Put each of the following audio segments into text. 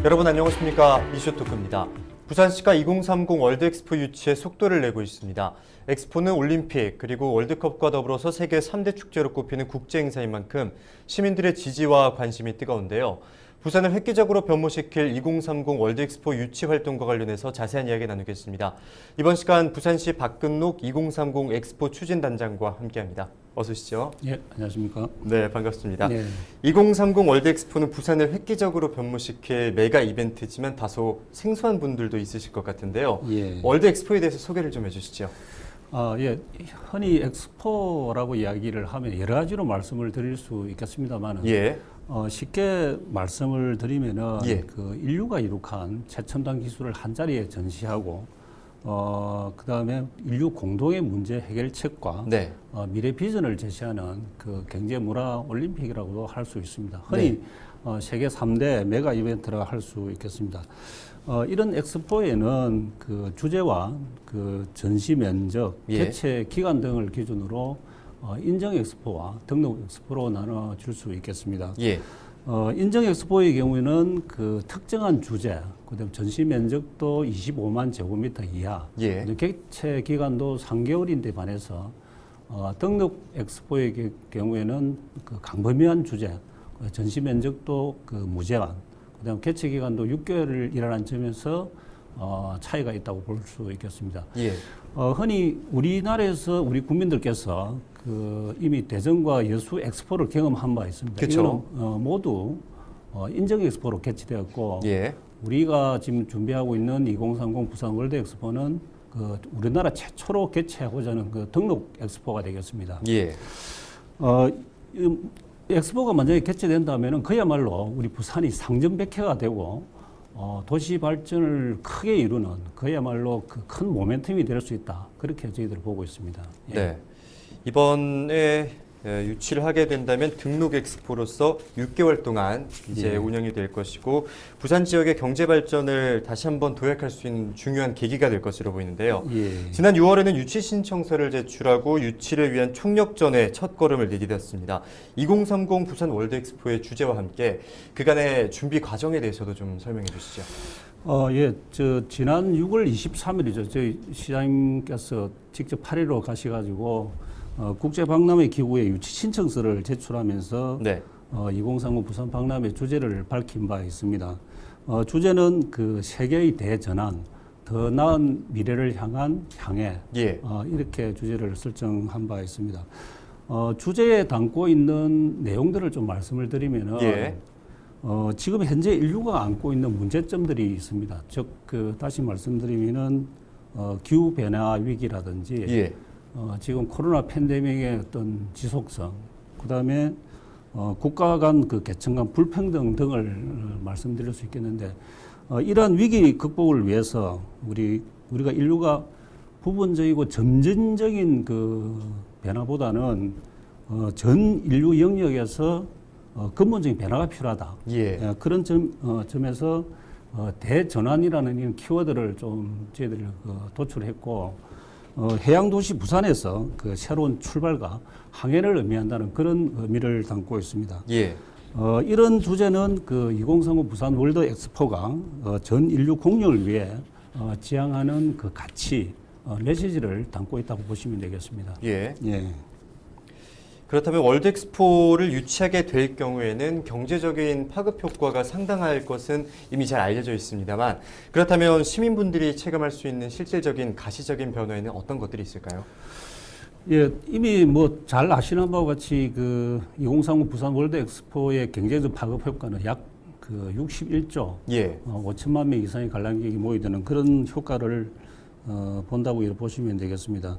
여러분 안녕하십니까. 이슈토크입니다. 부산시가 2030 월드엑스포 유치에 속도를 내고 있습니다. 엑스포는 올림픽 그리고 월드컵과 더불어서 세계 3대 축제로 꼽히는 국제행사인 만큼 시민들의 지지와 관심이 뜨거운데요. 부산을 획기적으로 변모시킬 2030 월드엑스포 유치 활동과 관련해서 자세한 이야기 나누겠습니다. 이번 시간 부산시 박근록 2030 엑스포 추진단장과 함께합니다. 어서 오시죠. 예, 안녕하십니까. 네, 반갑습니다. 네. 2030 월드엑스포는 부산을 획기적으로 변모시킬 메가 이벤트지만 다소 생소한 분들도 있으실 것 같은데요. 예. 월드엑스포에 대해서 소개를 좀 해주시죠. 예, 흔히 엑스포라고 이야기를 하면 여러 가지로 말씀을 드릴 수 있겠습니다만, 예. 쉽게 말씀을 드리면은 예. 그 인류가 이룩한 최첨단 기술을 한 자리에 전시하고, 그 다음에 인류 공동의 문제 해결책과 네. 미래 비전을 제시하는 그 경제 문화 올림픽이라고도 할 수 있습니다. 흔히 세계 3대 메가 이벤트라 할 수 있겠습니다. 이런 엑스포에는 그 주제와 그 전시 면적, 예. 개최 기간 등을 기준으로 인정 엑스포와 등록 엑스포로 나눠질 수 있겠습니다. 예. 인정 엑스포의 경우에는 그 특정한 주제, 그다음 전시 면적도 25만 제곱미터 이하, 예. 개최 기간도 3개월인데 반해서 등록 엑스포의 경우에는 그 광범위한 주제, 전시 면적도 그 무제한, 그다음 개최 기간도 6개월이라는 점에서 차이가 있다고 볼 수 있겠습니다. 예. 흔히 우리나라에서 우리 국민들께서 그 이미 대전과 여수 엑스포를 경험한 바 있습니다. 그쵸. 이거는 모두 인정 엑스포로 개최되었고, 예. 우리가 지금 준비하고 있는 2030 부산 월드 엑스포는 그 우리나라 최초로 개최하고자 하는 그 등록 엑스포가 되겠습니다. 예. 이 엑스포가 만약에 개최된다면은 그야말로 우리 부산이 상점백회가 되고 도시 발전을 크게 이루는 그야말로 그 큰 모멘텀이 될 수 있다. 그렇게 저희들 보고 있습니다. 예. 네. 이번에 유치를 하게 된다면 등록 엑스포로서 6개월 동안 이제 예. 운영이 될 것이고 부산 지역의 경제 발전을 다시 한번 도약할 수 있는 중요한 계기가 될 것으로 보이는데요. 예. 지난 6월에는 유치 신청서를 제출하고 유치를 위한 총력전의 첫 걸음을 내디뎠습니다. 2030 부산 월드엑스포의 주제와 함께 그간의 준비 과정에 대해서도 좀 설명해 주시죠. 예, 지난 6월 23일이죠. 저희 시장님께서 직접 파리로 가셔가지고 국제 박람회 기구에 유치 신청서를 제출하면서 네. 2030 부산 박람회 주제를 밝힌 바 있습니다. 주제는 그 세계의 대전환, 더 나은 미래를 향한 향해. 예. 이렇게 주제를 설정한 바 있습니다. 주제에 담고 있는 내용들을 좀 말씀을 드리면은. 예. 지금 현재 인류가 안고 있는 문제점들이 있습니다. 즉, 다시 말씀드리면은, 기후변화 위기라든지, 예. 지금 코로나 팬데믹의 어떤 지속성, 그 다음에, 국가 간 그 계층 간 불평등 등을 말씀드릴 수 있겠는데, 이러한 위기 극복을 위해서 우리가 인류가 부분적이고 점진적인 그 변화보다는, 전 인류 영역에서 근본적인 변화가 필요하다. 예. 그런 점에서 대전환이라는 이런 키워드를 좀 저희들이 도출했고 해양도시 부산에서 그 새로운 출발과 항해를 의미한다는 그런 의미를 담고 있습니다. 예. 이런 주제는 그 2030 부산 월드 엑스포가 전 인류 공유를 위해 지향하는 그 가치, 메시지를 담고 있다고 보시면 되겠습니다. 예. 예. 그렇다면 월드엑스포를 유치하게 될 경우에는 경제적인 파급 효과가 상당할 것은 이미 잘 알려져 있습니다만 그렇다면 시민분들이 체감할 수 있는 실질적인 가시적인 변화에는 어떤 것들이 있을까요? 예, 이미 뭐 잘 아시는 바와 같이 그 2030 부산 월드 엑스포의 경제적 파급 효과는 약 그 61조 예. 5천만 명 이상의 관람객이 모이드는 그런 효과를 본다고 이렇게 보시면 되겠습니다.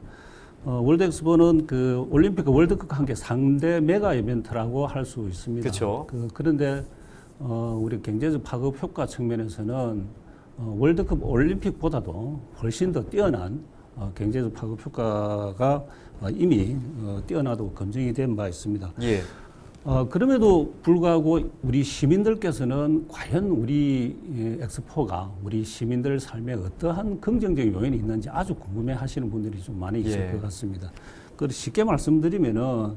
월드 엑스포는 그 올림픽과 월드컵과 함께 상대 메가 이벤트라고 할 수 있습니다. 그렇죠. 그런데 우리 경제적 파급 효과 측면에서는 월드컵 올림픽보다도 훨씬 더 뛰어난 경제적 파급 효과가 이미 뛰어나도 검증이 된 바 있습니다. 예. 그럼에도 불구하고 우리 시민들께서는 과연 우리 엑스포가 우리 시민들 삶에 어떠한 긍정적인 요인이 있는지 아주 궁금해 하시는 분들이 좀 많이 있을 예. 것 같습니다. 쉽게 말씀드리면은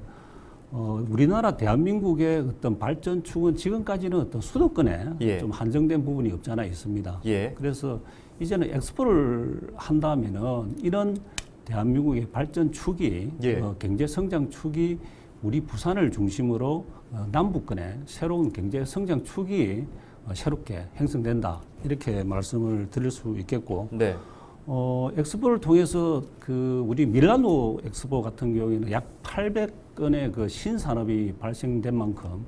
우리나라 대한민국의 어떤 발전 축은 지금까지는 어떤 수도권에 예. 좀 한정된 부분이 없지 않아 있습니다. 예. 그래서 이제는 엑스포를 한다면은 이런 대한민국의 발전 축이 예. 경제 성장 축이 우리 부산을 중심으로 남북권의 새로운 경제 성장 축이 새롭게 형성된다 이렇게 말씀을 드릴 수 있겠고 네. 엑스포를 통해서 그 우리 밀라노 엑스포 같은 경우에는 약 800건의 그 신산업이 발생된 만큼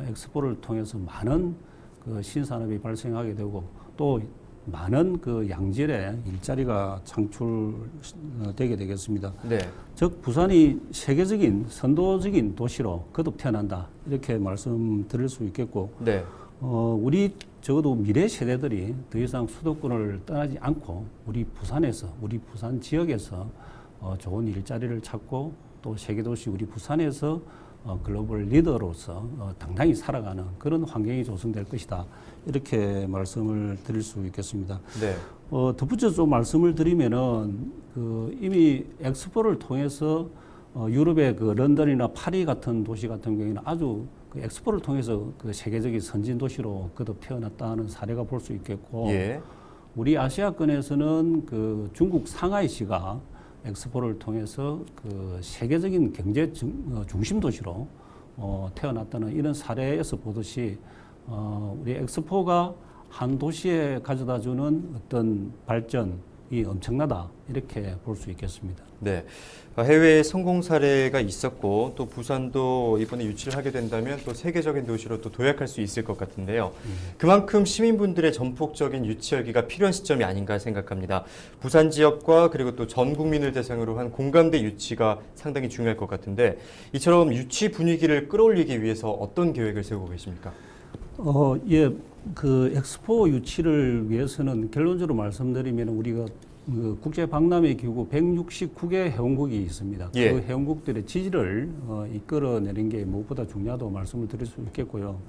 엑스포를 통해서 많은 그 신산업이 발생하게 되고 또 많은 그 양질의 일자리가 창출되게 되겠습니다. 네. 즉 부산이 세계적인 선도적인 도시로 거듭 태어난다 이렇게 말씀드릴 수 있겠고 네. 우리 적어도 미래 세대들이 더 이상 수도권을 떠나지 않고 우리 부산에서 우리 부산 지역에서 좋은 일자리를 찾고 또 세계도시 우리 부산에서 글로벌 리더로서 당당히 살아가는 그런 환경이 조성될 것이다 이렇게 말씀을 드릴 수 있겠습니다. 네. 덧붙여 좀 말씀을 드리면은 그 이미 엑스포를 통해서 유럽의 그 런던이나 파리 같은 도시 같은 경우에는 아주 그 엑스포를 통해서 그 세계적인 선진 도시로 거듭 태어났다는 사례가 볼 수 있겠고, 예. 우리 아시아권에서는 그 중국 상하이시가 엑스포를 통해서 그 세계적인 경제 중심 도시로 태어났다는 이런 사례에서 보듯이 우리 엑스포가 한 도시에 가져다주는 어떤 발전이 엄청나다 이렇게 볼 수 있겠습니다. 네. 해외에 성공 사례가 있었고 또 부산도 이번에 유치를 하게 된다면 또 세계적인 도시로 또 도약할 수 있을 것 같은데요. 그만큼 시민분들의 전폭적인 유치 열기가 필요한 시점이 아닌가 생각합니다. 부산 지역과 그리고 또 전 국민을 대상으로 한 공감대 유치가 상당히 중요할 것 같은데 이처럼 유치 분위기를 끌어올리기 위해서 어떤 계획을 세우고 계십니까? 예, 그 엑스포 유치를 위해서는 결론적으로 말씀드리면 우리가 그 국제 박람회 기구 169개 회원국이 있습니다. 예. 그 회원국들의 지지를 이끌어내는 게 무엇보다 중요하다고 말씀을 드릴 수 있겠고요.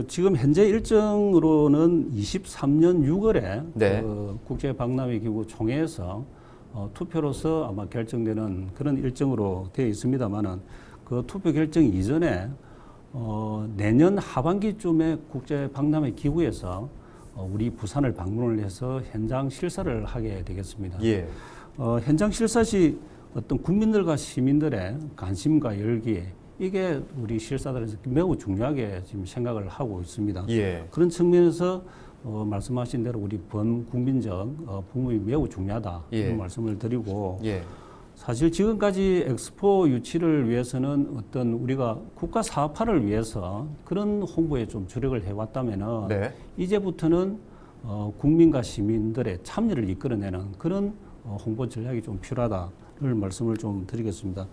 지금 현재 일정으로는 23년 6월에 네. 그 국제 박람회 기구 총회에서 투표로서 아마 결정되는 그런 일정으로 되어 있습니다만은 그 투표 결정 이전에 내년 하반기쯤에 국제 박람회 기구에서 우리 부산을 방문을 해서 현장 실사를 하게 되겠습니다. 예. 현장 실사 시 어떤 국민들과 시민들의 관심과 열기 이게 우리 실사들에서 매우 중요하게 지금 생각을 하고 있습니다. 예. 그런 측면에서 말씀하신 대로 우리 범국민적 부분이 매우 중요하다 예. 이런 말씀을 드리고 예. 사실 지금까지 엑스포 유치를 위해서는 어떤 우리가 국가 사업화를 위해서 그런 홍보에 좀 주력을 해왔다면은 네. 이제부터는 국민과 시민들의 참여를 이끌어내는 그런 홍보 전략이 좀 필요하다를 말씀을 좀 드리겠습니다.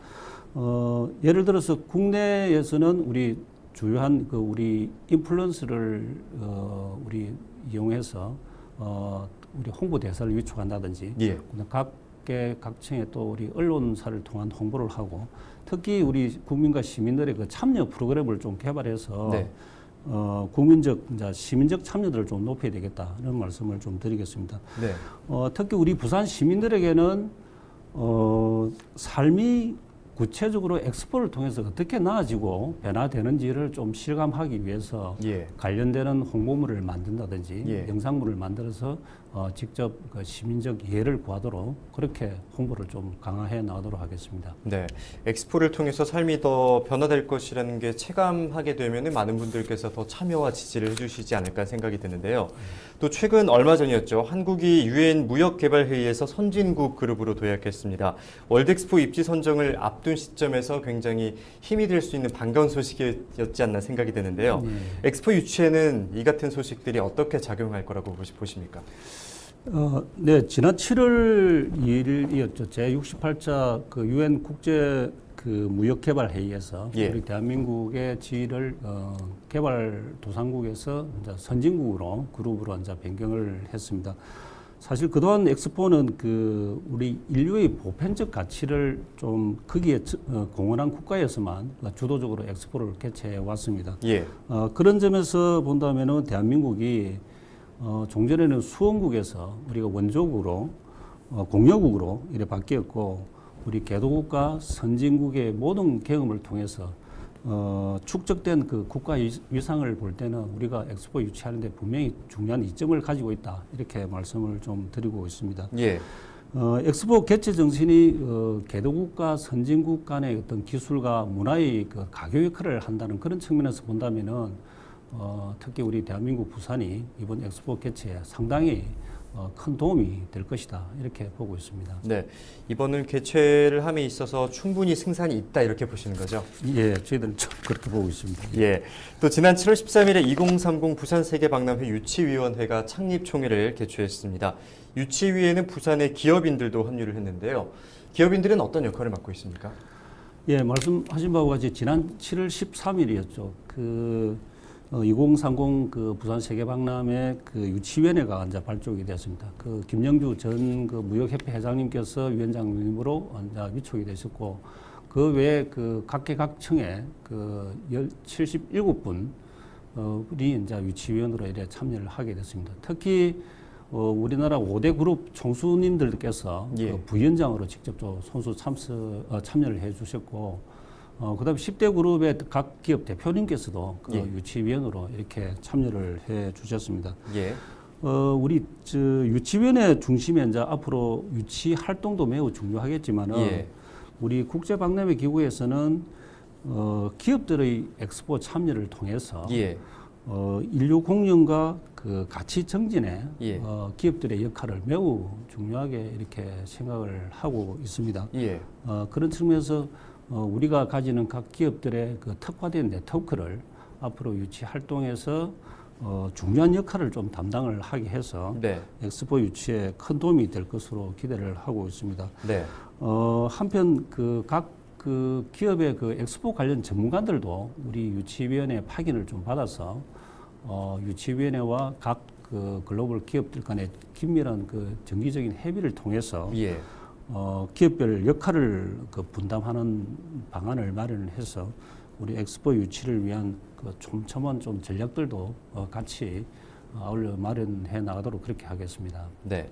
예를 들어서 국내에서는 우리 주요한 그 우리 인플루언서를 우리 이용해서 우리 홍보 대사를 위촉한다든지 예. 각층의 또 우리 언론사를 통한 홍보를 하고 특히 우리 국민과 시민들의 그 참여 프로그램을 좀 개발해서 네. 국민적, 시민적 참여도를 좀 높여야 되겠다 이런 말씀을 좀 드리겠습니다. 네. 특히 우리 부산 시민들에게는 삶이 구체적으로 엑스포를 통해서 어떻게 나아지고 변화되는지를 좀 실감하기 위해서 예. 관련되는 홍보물을 만든다든지 예. 영상물을 만들어서 직접 그 시민적 이해를 구하도록 그렇게 홍보를 좀 강화해 나가도록 하겠습니다. 네, 엑스포를 통해서 삶이 더 변화될 것이라는 게 체감하게 되면 많은 분들께서 더 참여와 지지를 해주시지 않을까 생각이 드는데요. 또 최근 얼마 전이었죠. 한국이 유엔 무역개발회의에서 선진국 그룹으로 도약했습니다. 월드엑스포 입지 선정을 앞둔 시점에서 굉장히 힘이 될 수 있는 반가운 소식이었지 않나 생각이 되는데요. 엑스포 유치에는 이 같은 소식들이 어떻게 작용할 거라고 보십니까? 네, 지난 7월 2일이었죠. 제68차 그 유엔 국제 그 무역개발 회의에서 예. 우리 대한민국의 지위를 개발도상국에서 이제 선진국으로 그룹으로 이제 변경을 했습니다. 사실 그동안 엑스포는 그 우리 인류의 보편적 가치를 좀 거기에 공헌한 국가에서만 주도적으로 엑스포를 개최해 왔습니다. 예. 그런 점에서 본다면은 대한민국이 종전에는 수원국에서 우리가 원조국으로 공여국으로 이래 바뀌었고 우리 개도국가 선진국의 모든 경험을 통해서 축적된 그 국가 위상을 볼 때는 우리가 엑스포 유치하는데 분명히 중요한 이점을 가지고 있다. 이렇게 말씀을 좀 드리고 있습니다. 예. 엑스포 개최 정신이 개도국가 선진국 간의 어떤 기술과 문화의 그 가교 역할을 한다는 그런 측면에서 본다면은 특히 우리 대한민국 부산이 이번 엑스포 개최에 상당히 큰 도움이 될 것이다. 이렇게 보고 있습니다. 네. 이번은 개최를 함에 있어서 충분히 승산이 있다 이렇게 보시는 거죠? 예, 저희들은 좀 그렇게 보고 있습니다. 예. 또 지난 7월 13일에 2030 부산세계박람회 유치위원회가 창립총회를 개최했습니다. 유치위에는 부산의 기업인들도 합류를 했는데요. 기업인들은 어떤 역할을 맡고 있습니까? 예, 말씀하신 바와 같이 지난 7월 13일이었죠. 2030 그 부산 세계박람회 그 유치위원회가 이제 발족이 되었습니다. 그 김영주 전 그 무역협회 회장님께서 위원장님으로 이제 위촉이 되셨고, 그 외에 그 각계각층의 그 77분 이 이제 유치위원으로 이래 참여를 하게 됐습니다. 특히 우리나라 5대 그룹 총수님들께서 예. 그 부위원장으로 직접 손수 참여를 해주셨고, 그다음에 10대 그룹의 각 기업 대표님께서도 그 예. 유치위원으로 이렇게 참여를 해 주셨습니다. 예. 우리 유치위원회 중심에 이제 앞으로 유치 활동도 매우 중요하겠지만은 예. 우리 국제박람회 기구에서는 기업들의 엑스포 참여를 통해서 예. 인류 공연과 그 가치 정진에 예. 기업들의 역할을 매우 중요하게 이렇게 생각을 하고 있습니다. 예. 그런 측면에서 우리가 가지는 각 기업들의 그 특화된 네트워크를 앞으로 유치 활동에서 중요한 역할을 좀 담당을 하게 해서 네. 엑스포 유치에 큰 도움이 될 것으로 기대를 하고 있습니다. 네. 한편 각 기업의 그 엑스포 관련 전문가들도 우리 유치위원회 파견을 좀 받아서 유치위원회와 각 그 글로벌 기업들 간의 긴밀한 그 정기적인 협의를 통해서 예. 기업별 역할을 그 분담하는 방안을 마련을 해서 우리 엑스포 유치를 위한 그 촘촘한 좀 전략들도 같이 아울러 마련해 나가도록 그렇게 하겠습니다. 네.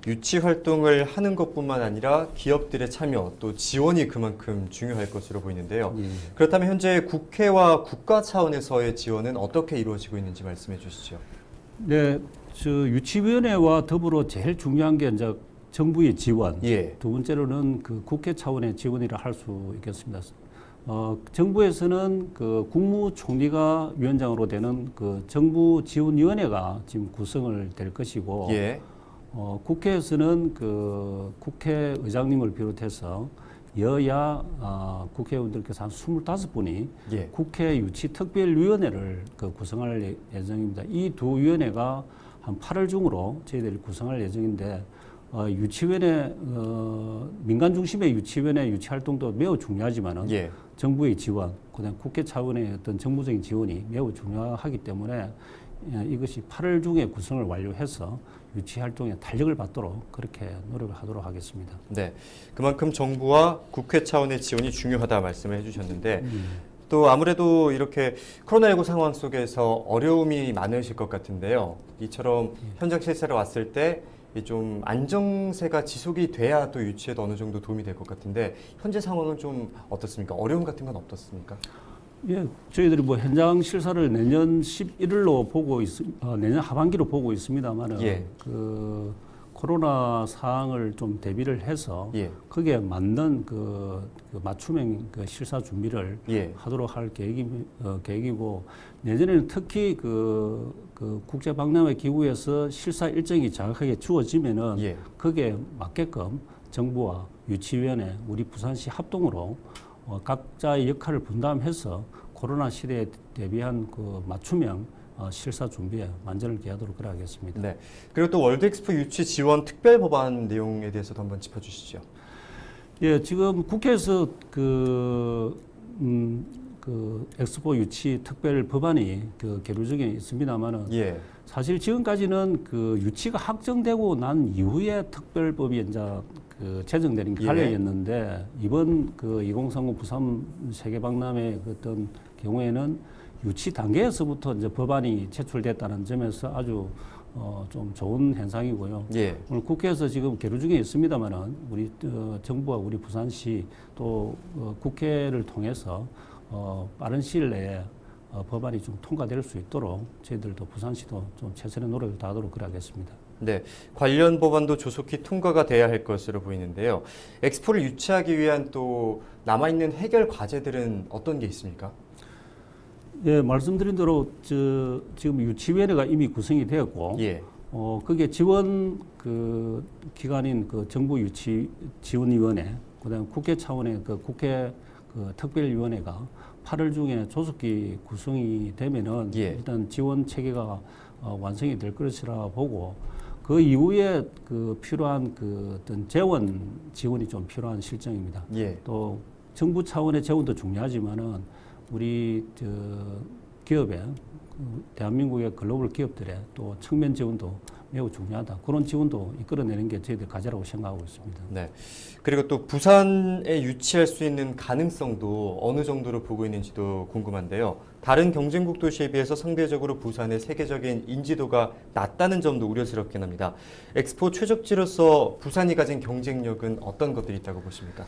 유치 활동을 하는 것뿐만 아니라 기업들의 참여 또 지원이 그만큼 중요할 것으로 보이는데요. 예. 그렇다면 현재 국회와 국가 차원에서의 지원은 어떻게 이루어지고 있는지 말씀해 주시죠. 네, 유치위원회와 더불어 제일 중요한 게 이제 정부의 지원. 예. 두 번째로는 그 국회 차원의 지원이라 할 수 있겠습니다. 정부에서는 그 국무총리가 위원장으로 되는 그 정부지원위원회가 지금 구성을 될 것이고, 예. 국회에서는 그 국회의장님을 비롯해서 여야 국회의원들께서 한 25분이 예. 국회 유치특별위원회를 그 구성할 예정입니다. 이 두 위원회가 한 8월 중으로 저희들이 구성할 예정인데, 유치위원회, 민간 중심의 유치위원회 유치 활동도 매우 중요하지만은 예. 정부의 지원, 그다음 국회 차원의 어떤 정부적인 지원이 매우 중요하기 때문에 이것이 8월 중에 구성을 완료해서 유치 활동에 탄력을 받도록 그렇게 노력을 하도록 하겠습니다. 네. 그만큼 정부와 국회 차원의 지원이 중요하다 말씀을 해주셨는데 또 아무래도 이렇게 코로나19 상황 속에서 어려움이 많으실 것 같은데요. 이처럼 현장 실사를 왔을 때 좀 안정세가 지속이 돼야 또 유치에도 어느 정도 도움이 될 것 같은데 현재 상황은 좀 어떻습니까? 어려움 같은 건 없었습니까? 예, 저희들이 뭐 현장 실사를 내년 11월로 보고 내년 하반기로 보고 있습니다만은 예. 그 코로나 상황을 좀 대비를 해서 예. 거기에 맞는 그 맞춤형 그 실사 준비를 예. 하도록 할 계획이고 내년에는 특히 그 국제박람회 기구에서 실사 일정이 정확하게 주어지면은 예. 거기에 맞게끔 정부와 유치위원회, 우리 부산시 합동으로 각자의 역할을 분담해서 코로나 시대에 대비한 그 맞춤형 실사 준비에 만전을 기하도록 그러하겠습니다. 네. 그리고 또 월드엑스포 유치 지원 특별 법안 내용에 대해서도 한번 짚어주시죠. 예, 지금 국회에서 엑스포 유치 특별 법안이 계류 중에 있습니다만은 예. 사실 지금까지는 그 유치가 확정되고 난 이후에 특별법이 이제 제정되는 게 예. 관례였는데 이번 2030 부산 세계박람회 어떤 경우에는 유치 단계에서부터 이제 법안이 제출됐다는 점에서 아주 좀 좋은 현상이고요. 예. 오늘 국회에서 지금 계류 중에 있습니다만은 우리 정부와 우리 부산시 또 국회를 통해서 빠른 시일 내에 법안이 좀 통과될 수 있도록 저희들도 부산시도 좀 최선의 노력을 다하도록 그러하겠습니다. 네, 관련 법안도 조속히 통과가 돼야 할 것으로 보이는데요. 엑스포를 유치하기 위한 또 남아있는 해결 과제들은 어떤 게 있습니까? 예, 말씀드린 대로 지금 유치위원회가 이미 구성이 되었고, 예. 그게 지원 기관인 정부 유치 지원위원회, 그다음 국회 차원의 국회 특별위원회가 8월 중에 조속히 구성이 되면은 예. 일단 지원 체계가 완성이 될 것이라 보고 그 이후에 필요한 어떤 재원 지원이 좀 필요한 실정입니다. 예. 또 정부 차원의 재원도 중요하지만은 우리 기업의 대한민국의 글로벌 기업들의 또 측면 지원도 매우 중요하다. 그런 지원도 이끌어내는 게 저희들 과제라고 생각하고 있습니다. 네. 그리고 또 부산에 유치할 수 있는 가능성도 어느 정도로 보고 있는지도 궁금한데요. 다른 경쟁국 도시에 비해서 상대적으로 부산의 세계적인 인지도가 낮다는 점도 우려스럽긴 합니다. 엑스포 최적지로서 부산이 가진 경쟁력은 어떤 것들이 있다고 보십니까?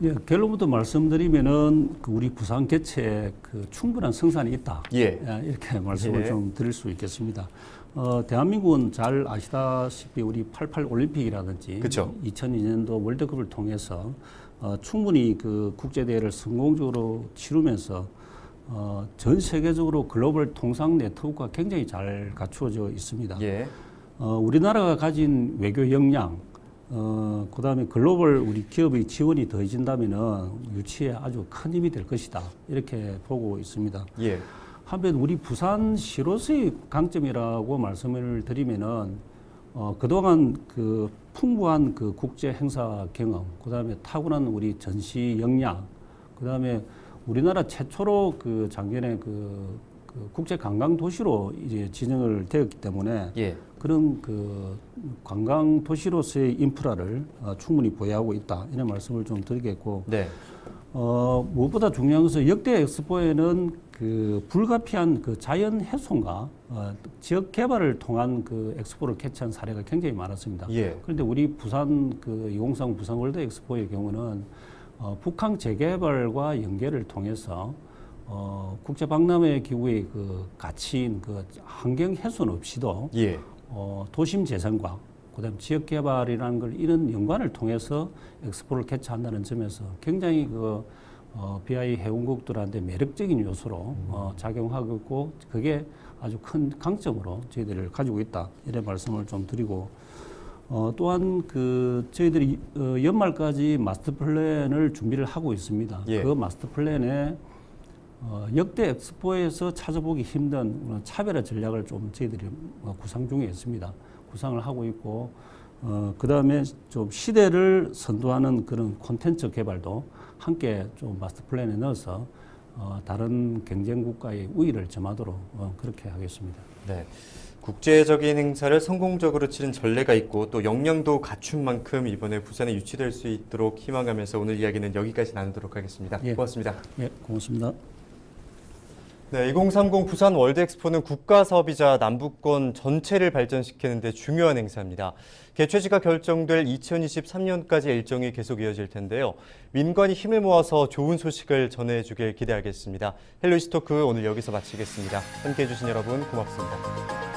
예, 결론부터 말씀드리면은 우리 부산 개체에 충분한 성산이 있다. 예. 이렇게 말씀을 예. 좀 드릴 수 있겠습니다. 대한민국은 잘 아시다시피 우리 88 올림픽이라든지 그쵸. 2002년도 월드컵을 통해서 충분히 국제대회를 성공적으로 치르면서 전 세계적으로 글로벌 통상 네트워크가 굉장히 잘 갖추어져 있습니다. 예. 우리나라가 가진 외교 역량, 그다음에 글로벌 우리 기업의 지원이 더해진다면은 유치에 아주 큰 힘이 될 것이다. 이렇게 보고 있습니다. 예. 한편 우리 부산시로서의 강점이라고 말씀을 드리면은 그동안 풍부한 국제 행사 경험, 그다음에 타고난 우리 전시 역량, 그다음에 우리나라 최초로 작년에 국제 관광 도시로 이제 지정을 되었기 때문에 예. 그런 관광 도시로서의 인프라를 충분히 보유하고 있다. 이런 말씀을 좀 드리겠고, 네. 무엇보다 중요한 것은 역대 엑스포에는 불가피한 자연 훼손과 지역 개발을 통한 엑스포를 개최한 사례가 굉장히 많았습니다. 예. 그런데 우리 부산 2030 부산 월드 엑스포의 경우는 북한 재개발과 연계를 통해서 국제 박람회 기구의 가치인 환경 훼손 없이도 예. 도심 재생과 그다음 지역 개발이라는 걸 이런 연관을 통해서 엑스포를 개최한다는 점에서 굉장히 BI 회원국들한테 매력적인 요소로 작용하고 있고 그게 아주 큰 강점으로 저희들을 가지고 있다 이런 말씀을 좀 드리고 또한 저희들이 연말까지 마스터 플랜을 준비를 하고 있습니다. 예. 그 마스터 플랜에 역대 엑스포에서 찾아보기 힘든 차별화 전략을 좀 저희들이 구상 중에 있습니다. 구상을 하고 있고, 그 다음에 좀 시대를 선도하는 그런 콘텐츠 개발도 함께 좀 마스터 플랜에 넣어서 다른 경쟁 국가의 우위를 점하도록 그렇게 하겠습니다. 네. 국제적인 행사를 성공적으로 치른 전례가 있고 또 역량도 갖춘 만큼 이번에 부산에 유치될 수 있도록 희망하면서 오늘 이야기는 여기까지 나누도록 하겠습니다. 예. 고맙습니다. 예, 고맙습니다. 네, 2030 부산 월드엑스포는 국가 사업이자 남북권 전체를 발전시키는 데 중요한 행사입니다. 개최지가 결정될 2023년까지 일정이 계속 이어질 텐데요. 민관이 힘을 모아서 좋은 소식을 전해주길 기대하겠습니다. 헬로이스토크 오늘 여기서 마치겠습니다. 함께해 주신 여러분 고맙습니다.